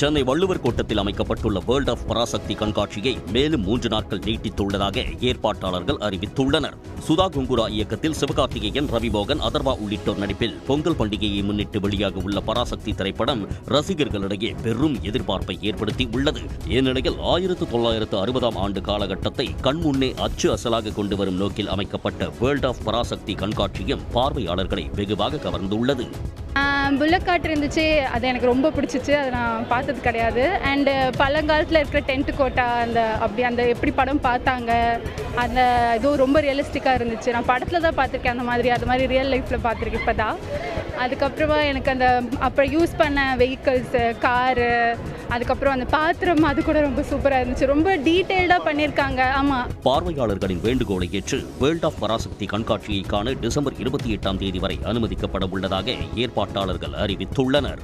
சென்னை வள்ளுவர் கோட்டத்தில் அமைக்கப்பட்டுள்ள world of Parasakthi கண்காட்சியை மேலும் 3 நாட்கள் நீட்டித்துள்ளதாக ஏற்பாட்டாளர்கள் அறிவித்துள்ளனர். சுதா குங்குரா இயக்கத்தில் சிவகார்த்திகேயன், ரவிமோகன், அதர்வா உள்ளிட்டோர் நடிப்பில் பொங்கல் பண்டிகையை முன்னிட்டு வெளியாக உள்ள பராசக்தி திரைப்படம் ரசிகர்களிடையே பெரும் எதிர்பார்ப்பை ஏற்படுத்தி உள்ளது. இந்நிலையில் 1960ஆம் ஆண்டு காலகட்டத்தை கண்முன்னே அச்சு அசலாக கொண்டு வரும் நோக்கில் அமைக்கப்பட்ட வேர்ல்ட் ஆஃப் பராசக்தி கண்காட்சியும் பார்வையாளர்களை வெகுவாக கவர்ந்துள்ளது. புல்லட் கார்ட் இருந்துச்சு, அது எனக்கு ரொம்ப பிடிச்சிச்சு. அதை நான் பார்த்தது கிடையாது. அண்டு பழங்காலத்தில் இருக்கிற டென்ட் கோட்டா அந்த எப்படி படம் பார்த்தாங்க, அந்த இதுவும் ரொம்ப ரியலிஸ்டிக்காக இருந்துச்சு. நான் படத்தில் தான் பார்த்துருக்கேன், அது மாதிரி ரியல் லைஃப்பில் பார்த்துருக்கேன் இப்போ தான். அதுக்கப்புறமா எனக்கு அப்புறம் யூஸ் பண்ண வெஹிக்கிள்ஸு, காரு, அதுக்கப்புறம் அந்த பாத்திரம், அது கூட ரொம்ப சூப்பராக இருந்துச்சு. ரொம்ப டீட்டெயில்டாக பண்ணியிருக்காங்க. ஆமாம், பார்வையாளர்களின் வேண்டுகோளை ஏற்று வேர்ல்ட் ஆஃப் பராசக்தி கண்காட்சியை காண டிசம்பர் 28ஆம் தேதி வரை அனுமதிக்கப்பட உள்ளதாக ஏற்பாட்டாளர்கள் அறிவித்துள்ளனர்.